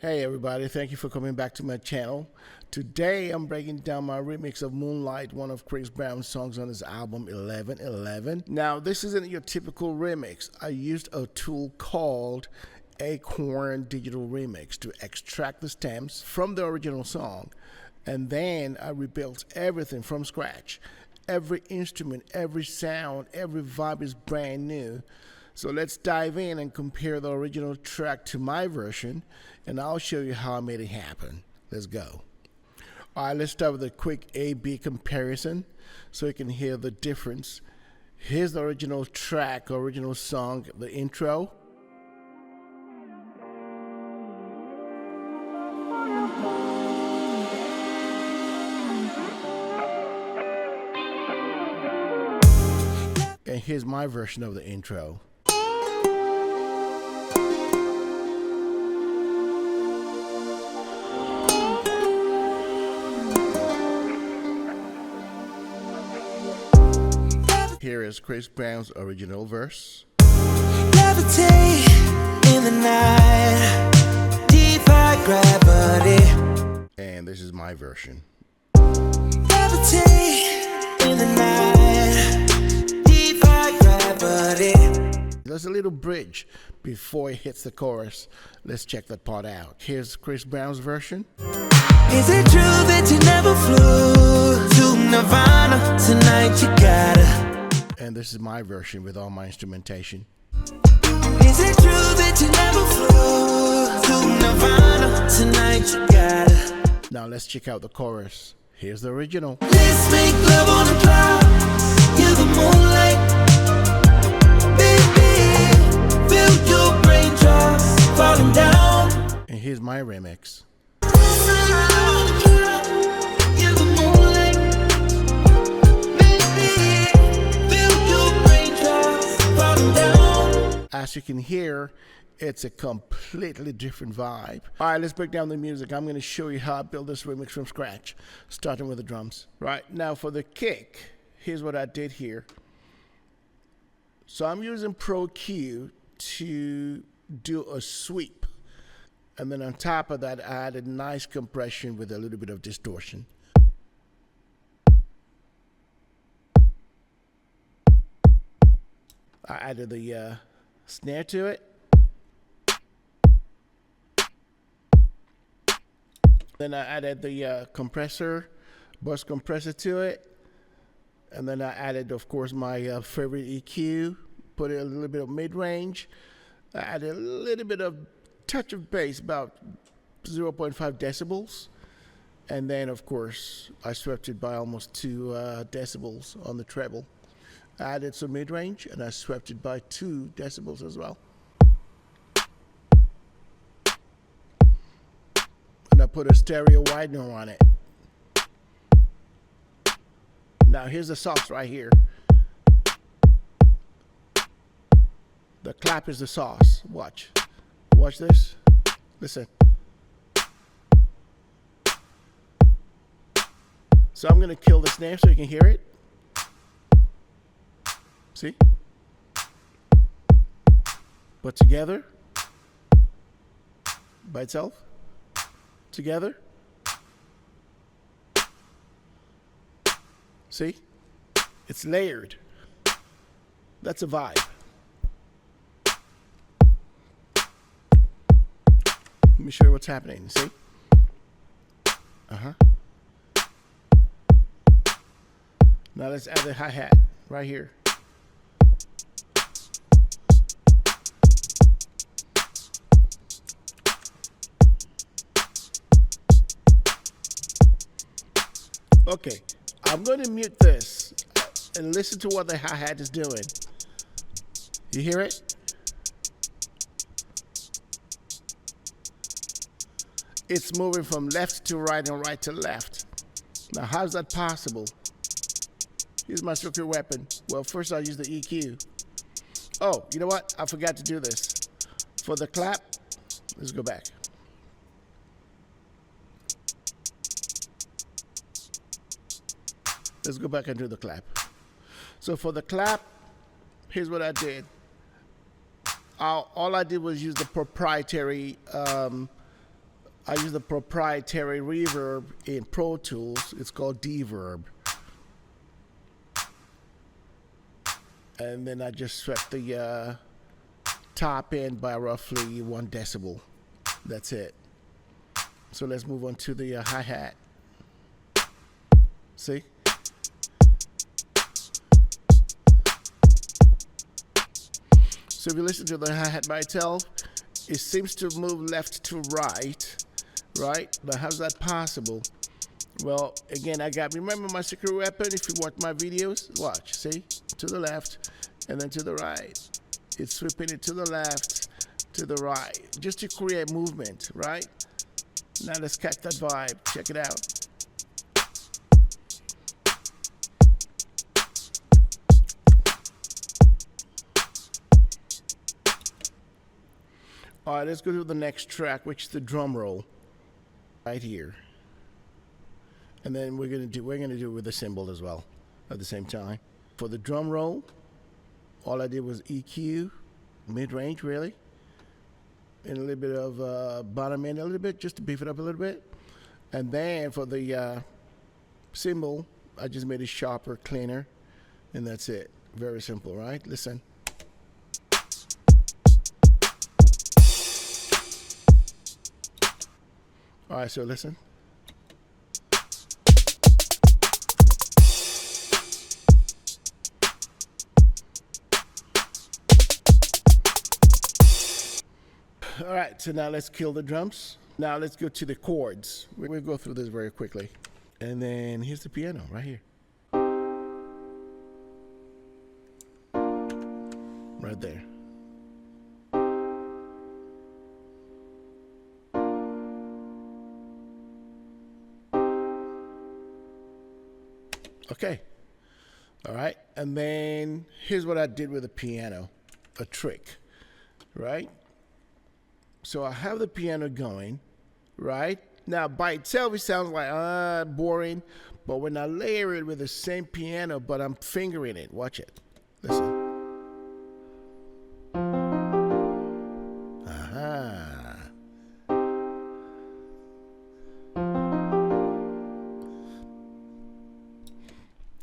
Hey everybody, thank you for coming back to my channel. Today I'm breaking down my remix of Moonlight, one of Chris Brown's songs on his album 1111. Now this isn't your typical remix. I used a tool called Acorn Digital Remix to extract the stems from the original song, and then I rebuilt everything from scratch. Every instrument, every sound, every vibe is brand new. So let's dive in and compare the original track to my version, and I'll show you how I made it happen. Let's go. All right, let's start with a quick A-B comparison so you can hear the difference. Here's the original track, original song, the intro. And here's my version of the intro. Here is Chris Brown's original verse. Levitate in the night, defy gravity. And this is my version. Levitate in the night, defy gravity. There's a little bridge before it hits the chorus. Let's check that part out. Here's Chris Brown's version. Is it true that you never flew to Nirvana? Tonight you gotta. And this is my version with all my instrumentation. Is it true that you never flew to Nirvana? Tonight you gotta. Now let's check out the chorus. Here's the original. Let's make love on the cloud. You're the moonlight. Baby, feel your raindrops falling down. And here's my remix. You're the moonlight. Baby, feel your raindrops falling down. As you can hear, it's a completely different vibe. All right, let's break down the music. I'm going to show you how I built this remix from scratch, starting with the drums. Right, now for the kick, here's what I did here. So I'm using Pro Q to do a sweep. And then on top of that, I added nice compression with a little bit of distortion. I added the snare to it. Then I added the compressor, bus compressor to it. And then I added, of course, my favorite EQ, put it a little bit of mid-range. I added a little bit of touch of bass, about 0.5 decibels. And then, of course, I swept it by almost 2 decibels on the treble. I added some mid-range, and I swept it by 2 decibels as well. And I put a stereo widener on it. Now here's the sauce right here. The clap is the sauce. Watch. Watch this. Listen. So I'm going to kill the snare so you can hear it. See? But together. By itself. Together. See? It's layered. That's a vibe. Let me show you what's happening. See? Now let's add the hi-hat right here. Okay, I'm going to mute this and listen to what the hi-hat is doing. You hear it? It's moving from left to right and right to left. Now, how's that possible? Here's my secret weapon. Well, first I'll use the EQ. Oh, you know what? I forgot to do this. For the clap, let's go back. Let's go back and do the clap. So for the clap, here's what I did. all I did was use the proprietary I use the proprietary reverb in Pro Tools. It's called Deverb. And then I just swept the top end by roughly 1 decibel. That's it. So let's move on to the hi-hat. See? So if you listen to the hi-hat by itself, it seems to move left to right, right? But how's that possible? Well, again, remember my secret weapon? If you watch my videos, watch, see? To the left, and then to the right. It's sweeping it to the left, to the right, just to create movement, right? Now let's catch that vibe. Check it out. All right, let's go to the next track, which is the drum roll, right here. And then we're gonna do it with the cymbal as well, at the same time. For the drum roll, all I did was EQ, mid-range really, and a little bit of bottom end a little bit, just to beef it up a little bit. And then for the cymbal, I just made it sharper, cleaner, and that's it. Very simple, right? Listen. All right, so listen. All right, so now let's kill the drums. Now let's go to the chords. We'll go through this very quickly. And then here's the piano right here. Right there. Okay. All right. And then here's what I did with the piano. A trick. Right? So I have the piano going, right? Now by itself it sounds like boring, but when I layer it with the same piano, but I'm fingering it, watch it. Listen. Aha.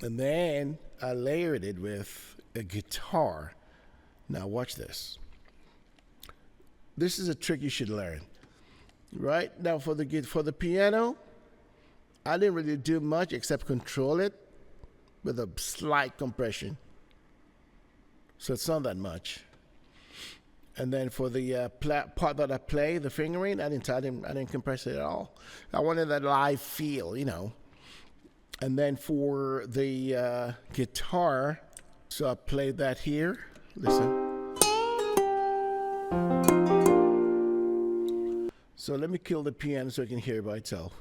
And then I layered it with a guitar. Now watch this. This is a trick you should learn, right? Now for the piano, I didn't really do much except control it with a slight compression. So it's not that much. And then for the part that I play, the fingering, I didn't compress it at all. I wanted that live feel, you know. And then for the guitar, so I played that here. Listen. So let me kill the piano so I can hear it by itself.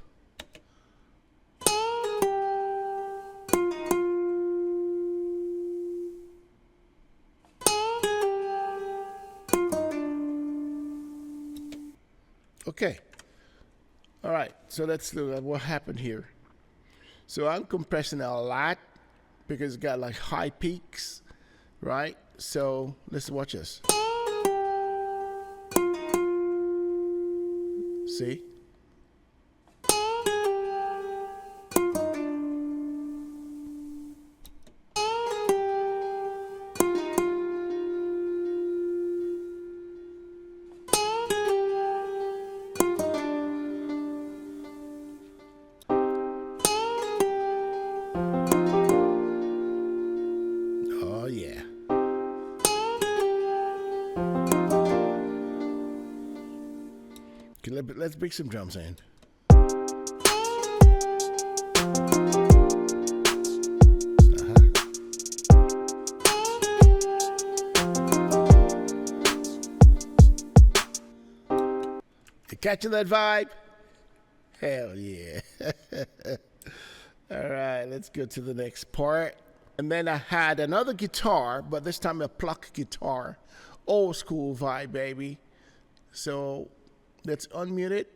Okay. All right. So let's look at what happened here. So I'm compressing a lot because it's got like high peaks, right? So let's watch this. See? Oh yeah. Okay, let's bring some drums in. You catching that vibe? Hell yeah. All right, let's go to the next part. And then I had another guitar, but this time a pluck guitar. Old school vibe, baby. So let's unmute it.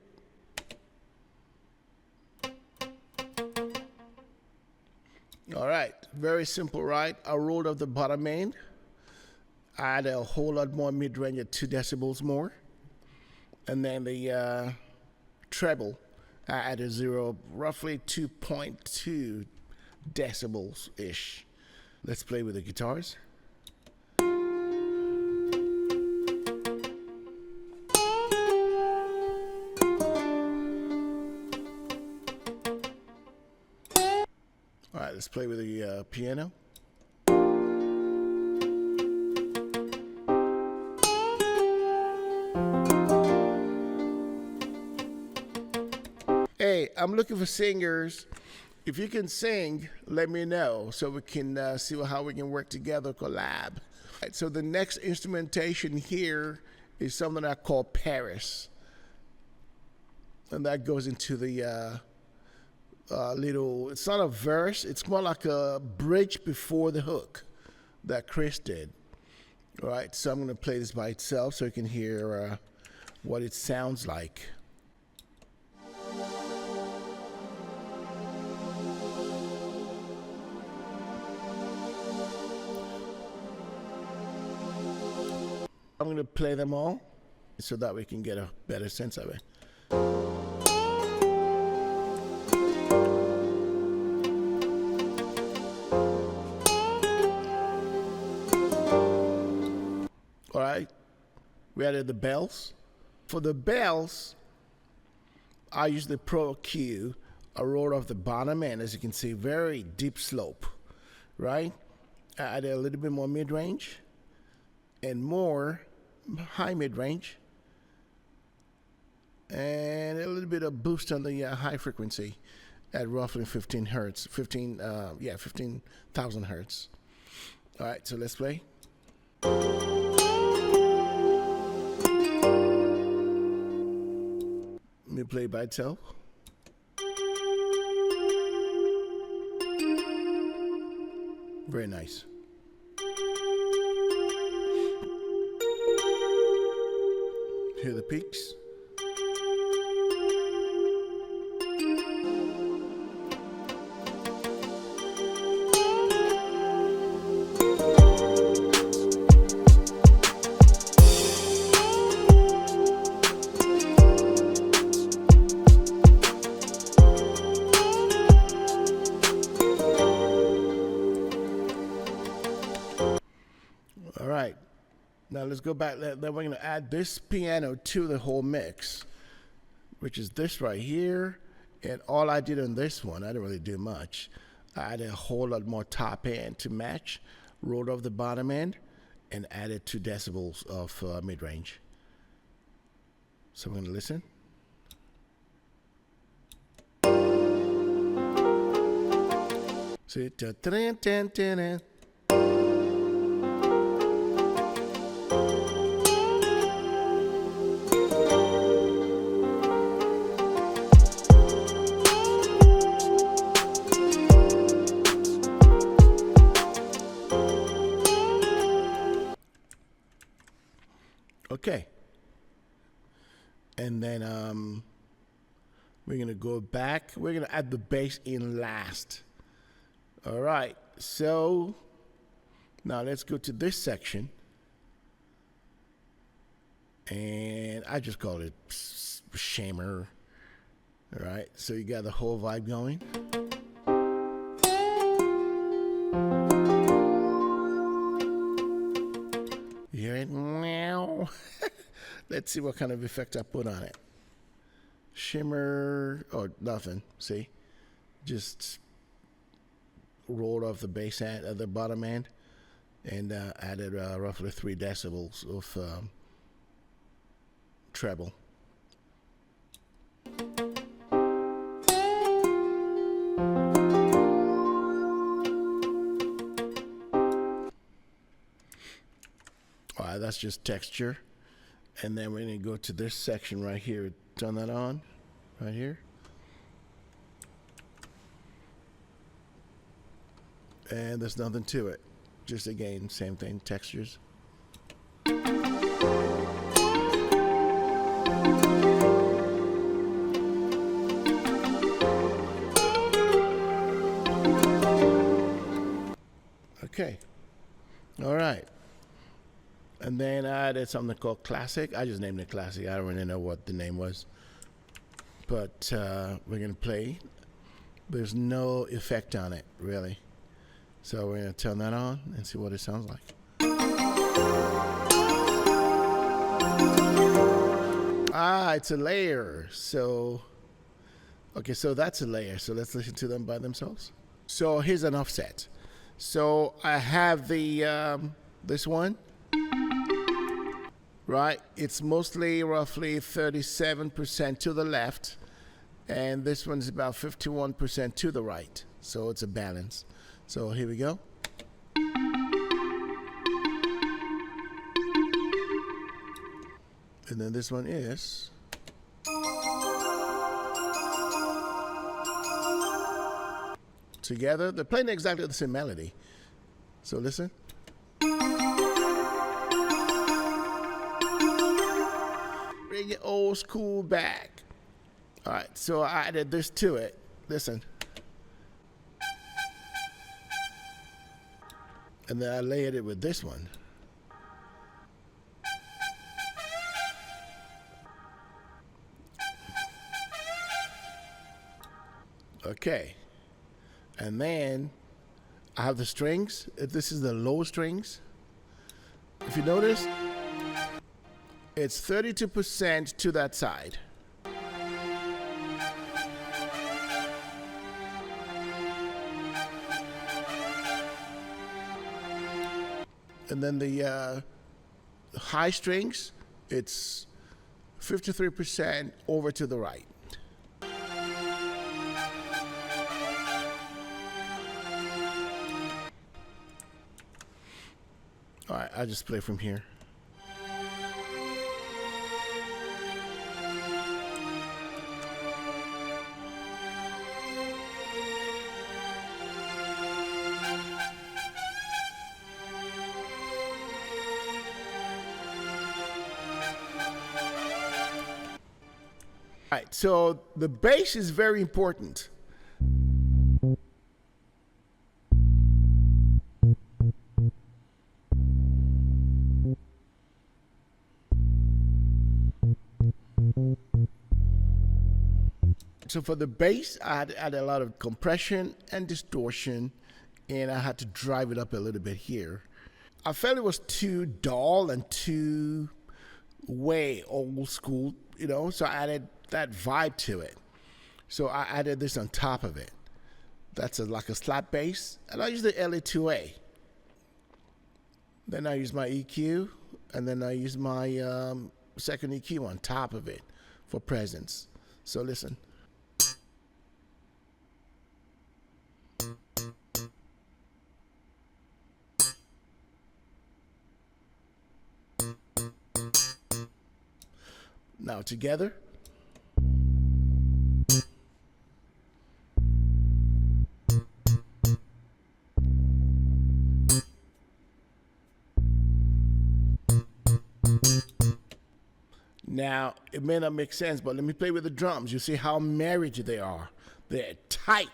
All right, very simple, right? I rolled up the bottom end. I had a whole lot more mid-range at 2 decibels more. And then the treble. I added zero, roughly 2.2 decibels ish. Let's play with the guitars. All right, let's play with the piano. Hey, I'm looking for singers. If you can sing, let me know so we can see how we can work together, collab. Right, so the next instrumentation here is something I call Paris. And that goes into the little, it's not a verse, it's more like a bridge before the hook that Chris did. All right, so I'm going to play this by itself so you can hear what it sounds like. I'm going to play them all so that we can get a better sense of it. All right, we added the bells. For the bells, I use the Pro Q. I rolled off the bottom end, as you can see, very deep slope, right? I added a little bit more mid-range and more high mid-range and a little bit of boost on the high frequency at roughly 15 hertz, 15,000 hertz. All right, so let's play. Let me play by itself. Very nice. Hear the peaks. All right. Now let's go back. Then we're going to add this piano to the whole mix, which is this right here. And all I did on this one, I didn't really do much. I added a whole lot more top end to match, rolled off the bottom end, and added 2 decibels of mid-range. So we're going to listen. See, okay. And then we're going to go back. We're going to add the bass in last. All right. So now let's go to this section. And I just call it Shamer. All right. So you got the whole vibe going. You hear it? Meow. Let's see what kind of effect I put on it. Shimmer, or nothing, see? Just rolled off the bass end at the bottom end and added roughly 3 decibels of treble. All right, that's just texture. And then we're going to go to this section right here. Turn that on, right here. And there's nothing to it. Just again, same thing, textures. Okay. All right. And then I added something called Classic. I just named it Classic. I don't really know what the name was. but we're gonna play. There's no effect on it, really. So we're gonna turn that on and see what it sounds like. Ah, it's a layer. So, okay, so that's a layer. So let's listen to them by themselves. So here's an offset. So I have the this one, right? It's mostly roughly 37% to the left, and this one's about 51% to the right. So it's a balance. So here we go. And then this one is. Together, they're playing exactly the same melody. So listen. Bring it old school back. All right, so I added this to it. Listen. And then I layered it with this one. Okay. And then I have the strings. This is the low strings. If you notice, it's 32% to that side. And then the high strings, it's 53% over to the right. All right, I'll just play from here. All right, so the bass is very important. So for the bass, I had to add a lot of compression and distortion, and I had to drive it up a little bit here. I felt it was too dull and too way old school, you know, so I added that vibe to it. So I added this on top of it. That's like a slap bass, and I use the LA2A. Then I use my EQ, and then I use my second EQ on top of it for presence. So listen. Now together. Now, it may not make sense, but let me play with the drums. You see how married they are. They're tight.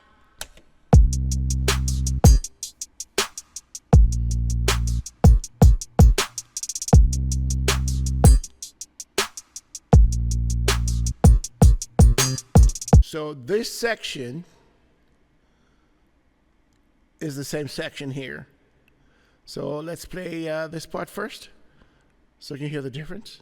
So this section is the same section here. So let's play this part first so you can hear the difference.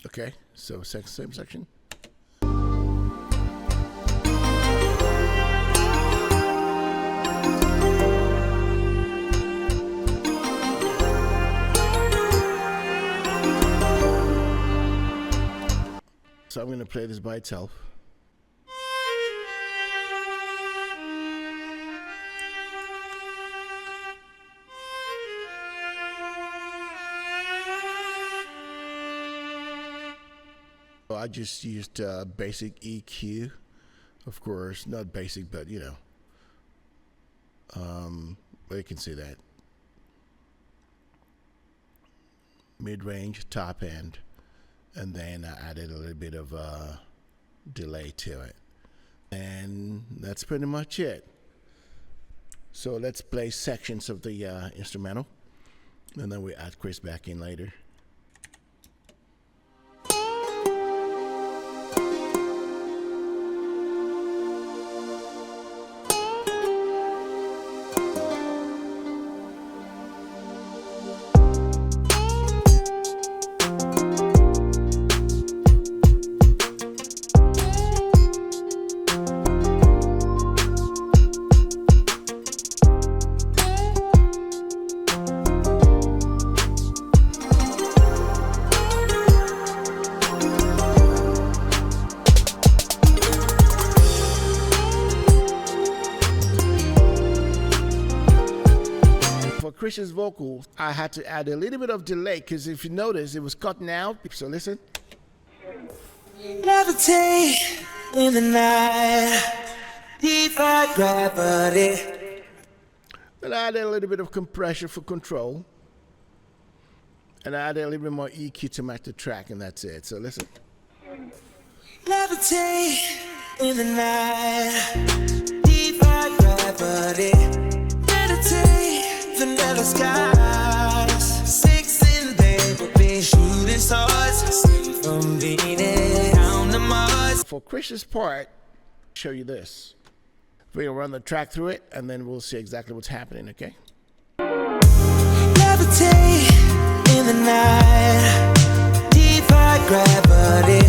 Okay, so same section. So I'm going to play this by itself. I just used basic EQ, of course, not basic, but you know, well, you can see that. Mid-range, top end, and then I added a little bit of delay to it, and that's pretty much it. So let's play sections of the instrumental, and then we add Chris back in later. For Chris's vocals, I had to add a little bit of delay because if you notice, it was cutting out. So listen. Levitate in the night, defy gravity. Then I added a little bit of compression for control, and I added a little bit more EQ to match the track, and that's it. So listen. Levitate in the night, defy gravity. Meditate, vanilla skies, 6 in there will be shooting stars from Venus down to Mars. For Chris's part, I'll show you this. We'll run the track through it, and then we'll see exactly what's happening, okay? Levitate in the night, defy gravity.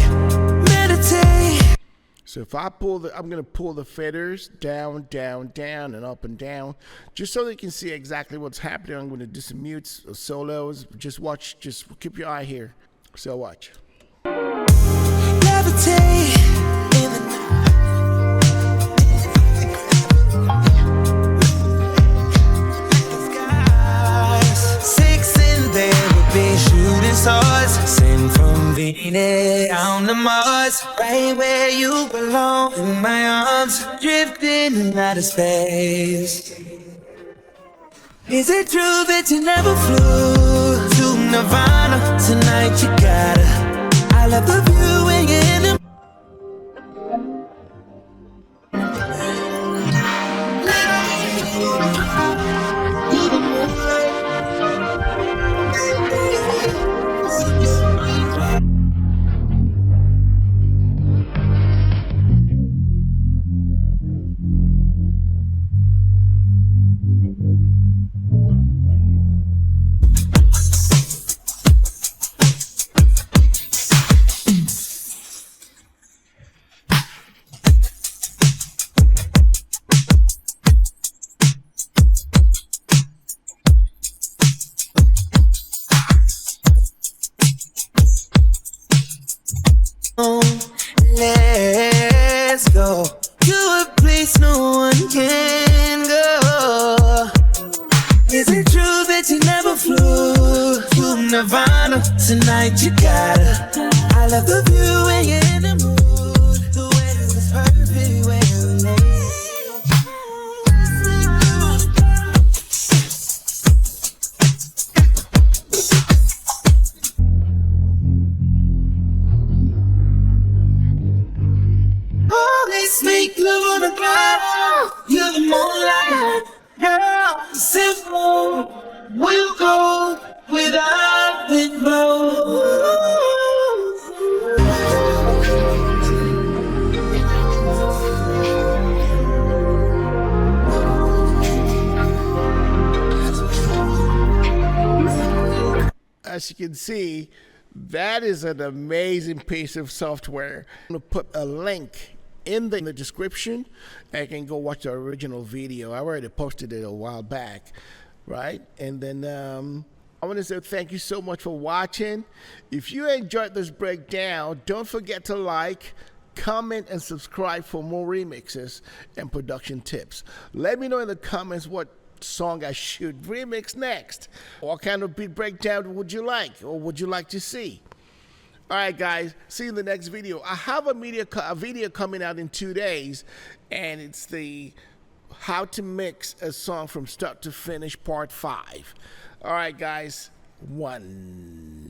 Meditate. So if I pull I'm gonna pull the faders down, down, down, and up and down, just so that you can see exactly what's happening. I'm gonna do some mutes, solos. Just watch, just keep your eye here. So watch. Levitate in the night. 6 in there will be shooting stars, sent from Venus down to Mars, right where you belong in my arms, drifting in outer space. Is it true that you never flew to Nirvana? Tonight you gotta. I love the view when you're in the. Let's go to a place no one can go. Is it true that you never flew to Nirvana? Tonight you gotta. I love the view when you're in the mood. The weather is perfect when you're late. Let's make love on the ground. You're the moonlight, girl. Simple, we'll go without wind blow. As you can see, that is an amazing piece of software. I'm going to put a link in the description, and you can go watch the original video. I already posted it a while back, right? And then I want to say thank you so much for watching. If you enjoyed this breakdown, don't forget to like, comment, and subscribe for more remixes and production tips. Let me know in the comments what song I should remix next. What kind of beat breakdown would you like, or would you like to see? All right, guys, see you in the next video. I have a video coming out in 2 days, and it's the how to mix a song from start to finish part 5. All right, guys, 1.